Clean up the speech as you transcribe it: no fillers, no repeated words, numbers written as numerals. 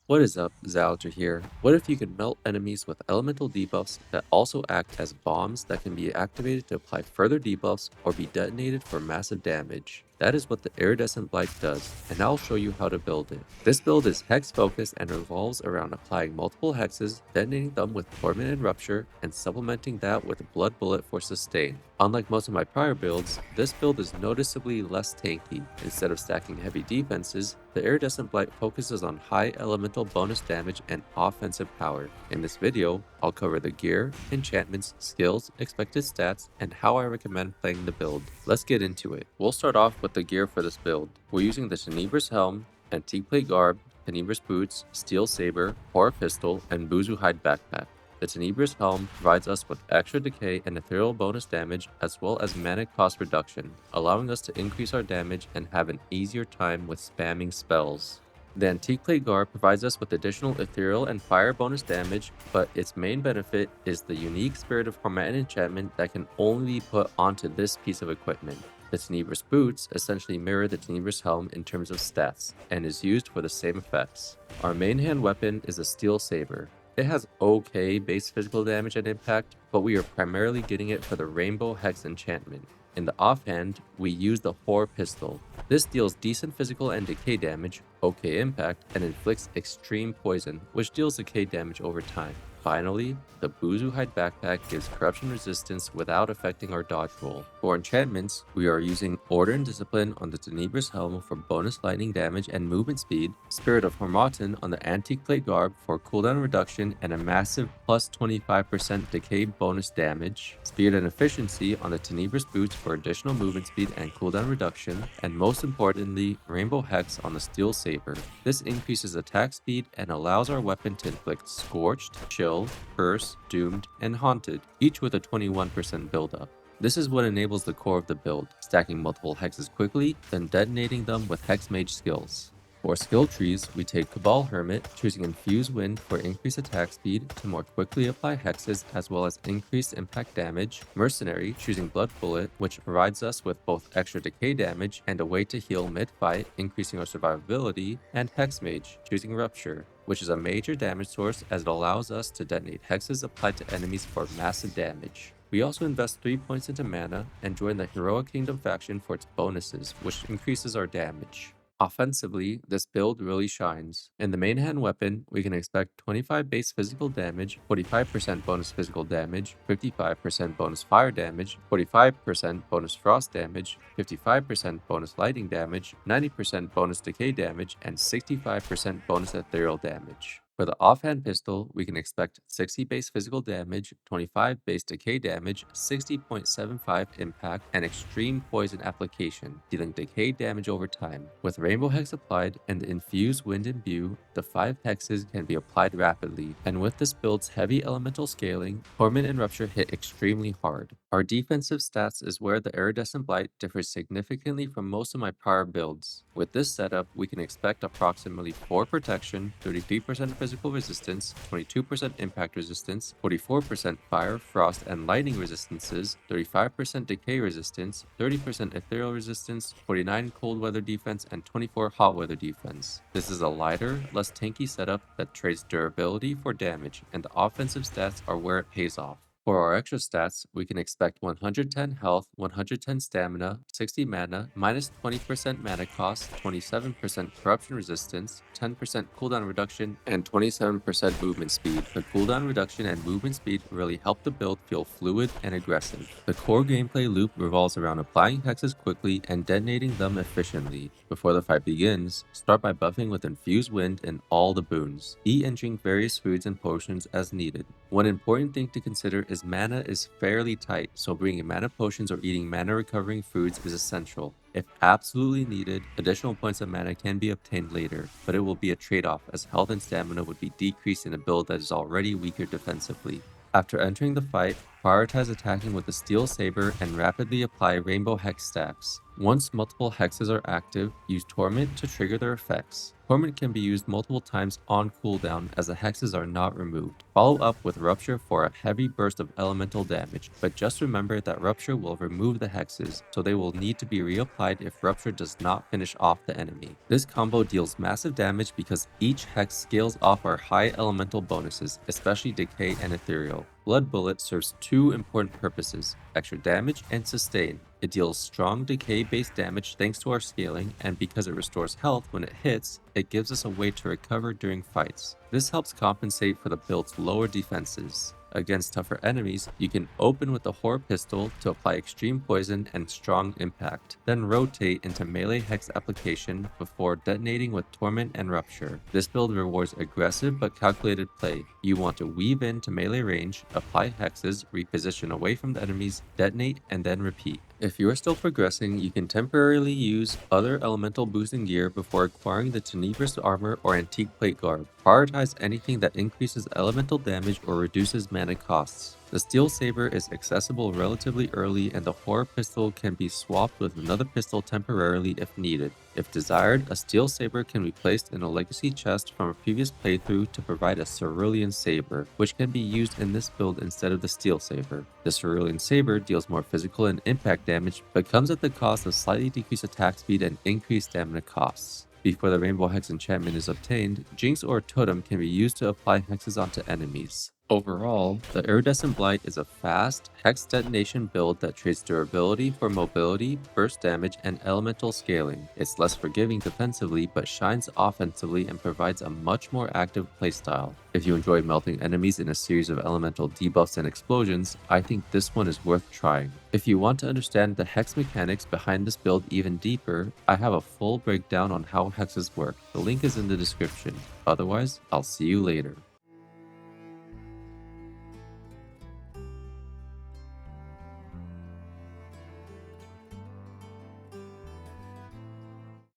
What is up, Xaliter here. What if you could melt enemies with elemental debuffs that also act as bombs that can be activated to apply further debuffs or be detonated for massive damage? That is what the Iridescent Blight does, and I'll show you how to build it. This build is hex focused and revolves around applying multiple hexes, detonating them with Torment and Rupture, and supplementing that with Blood Bullet for sustain. Unlike most of my prior builds, this build is noticeably less tanky. Instead of stacking heavy defenses, the Iridescent Blight focuses on high elemental bonus damage and offensive power. In this video, I'll cover the gear, enchantments, skills, expected stats, and how I recommend playing the build. Let's get into it. We'll start off with the gear for this build. We're using the Tenebrous Helm, Antique Plate Garb, Tenebrous Boots, Steel Saber, Horror Pistol, and Buzu Hide Backpack. The Tenebrous Helm provides us with extra decay and ethereal bonus damage as well as mana cost reduction, allowing us to increase our damage and have an easier time with spamming spells. The Antique Plate Guard provides us with additional ethereal and fire bonus damage, but its main benefit is the unique Spirit of Torment enchantment that can only be put onto this piece of equipment. The Tenebrous Boots essentially mirror the Tenebrous Helm in terms of stats, and is used for the same effects. Our main hand weapon is a Steel Saber. It has okay base physical damage and impact, but we are primarily getting it for the Rainbow Hex enchantment. In the offhand, we use the Horror Pistol. This deals decent physical and decay damage, okay impact, and inflicts extreme poison, which deals decay damage over time. Finally, the Buzu Hide Backpack gives corruption resistance without affecting our dodge roll. For enchantments, we are using Order and Discipline on the Tenebrous Helm for bonus lightning damage and movement speed, Spirit of Harmatan on the Antique Plate Garb for cooldown reduction and a massive plus 25% decay bonus damage, Speed and Efficiency on the Tenebrous Boots for additional movement speed and cooldown reduction, and most importantly, Rainbow Hex on the Steel Saber. This increases attack speed and allows our weapon to inflict Scorched, Chill, Curse, Doomed, and Haunted, each with a 21% buildup. This is what enables the core of the build, stacking multiple hexes quickly, then detonating them with Hex Mage skills. For skill trees, we take Cabal Hermit, choosing Infuse Wind for increased attack speed to more quickly apply hexes as well as increased impact damage, Mercenary, choosing Blood Bullet, which provides us with both extra decay damage and a way to heal mid-fight, increasing our survivability, and Hex Mage, choosing Rupture, which is a major damage source as it allows us to detonate hexes applied to enemies for massive damage. We also invest 3 points into mana and join the Heroic Kingdom faction for its bonuses, which increases our damage. Offensively, this build really shines. In the main hand weapon, we can expect 25 base physical damage, 45% bonus physical damage, 55% bonus fire damage, 45% bonus frost damage, 55% bonus lightning damage, 90% bonus decay damage, and 65% bonus ethereal damage. For the offhand pistol, we can expect 60 base physical damage, 25 base decay damage, 60.75 impact, and extreme poison application, dealing decay damage over time. With Rainbow Hex applied and the infused Wind Imbue, the 5 hexes can be applied rapidly, and with this build's heavy elemental scaling, Torment and Rupture hit extremely hard. Our defensive stats is where the Iridescent Blight differs significantly from most of my prior builds. With this setup, we can expect approximately 4 protection, 33% physical resistance, 22% impact resistance, 44% fire, frost, and lightning resistances, 35% decay resistance, 30% ethereal resistance, 49 cold weather defense, and 24 hot weather defense. This is a lighter, less tanky setup that trades durability for damage, and the offensive stats are where it pays off. For our extra stats, we can expect 110 health, 110 stamina, 60 mana, minus 20% mana cost, 27% corruption resistance, 10% cooldown reduction, and 27% movement speed. The cooldown reduction and movement speed really help the build feel fluid and aggressive. The core gameplay loop revolves around applying hexes quickly and detonating them efficiently. Before the fight begins, start by buffing with Infused Wind and all the boons. Eat and drink various foods and potions as needed. One important thing to consider is mana is fairly tight, so bringing mana potions or eating mana recovering foods is essential. If absolutely needed, additional points of mana can be obtained later, but it will be a trade-off as health and stamina would be decreased in a build that is already weaker defensively. After entering the fight, prioritize attacking with the Steel Saber and rapidly apply Rainbow Hex stacks. Once multiple hexes are active, use Torment to trigger their effects. Torment can be used multiple times on cooldown as the hexes are not removed. Follow up with Rupture for a heavy burst of elemental damage, but just remember that Rupture will remove the hexes, so they will need to be reapplied if Rupture does not finish off the enemy. This combo deals massive damage because each hex scales off our high elemental bonuses, especially Decay and Ethereal. Blood Bullet serves two important purposes: extra damage and sustain. It deals strong decay-based damage thanks to our scaling, and because it restores health when it hits, it gives us a way to recover during fights. This helps compensate for the build's lower defenses. Against tougher enemies, you can open with the Horror Pistol to apply extreme poison and strong impact, then rotate into melee hex application before detonating with Torment and Rupture. This build rewards aggressive but calculated play. You want to weave into melee range, apply hexes, reposition away from the enemies, detonate, and then repeat. If you are still progressing, you can temporarily use other elemental boosting gear before acquiring the Tenebrous Armor or Antique Plate Garb. Prioritize anything that increases elemental damage or reduces mana costs. The Steel Saber is accessible relatively early, and the Horror Pistol can be swapped with another pistol temporarily if needed. If desired, a Steel Saber can be placed in a legacy chest from a previous playthrough to provide a Cerulean Saber, which can be used in this build instead of the Steel Saber. The Cerulean Saber deals more physical and impact damage, but comes at the cost of slightly decreased attack speed and increased stamina costs. Before the Rainbow Hex enchantment is obtained, Jinx or Totem can be used to apply hexes onto enemies. Overall, the Iridescent Blight is a fast, hex detonation build that trades durability for mobility, burst damage, and elemental scaling. It's less forgiving defensively, but shines offensively and provides a much more active playstyle. If you enjoy melting enemies in a series of elemental debuffs and explosions, I think this one is worth trying. If you want to understand the hex mechanics behind this build even deeper, I have a full breakdown on how hexes work. The link is in the description. Otherwise, I'll see you later.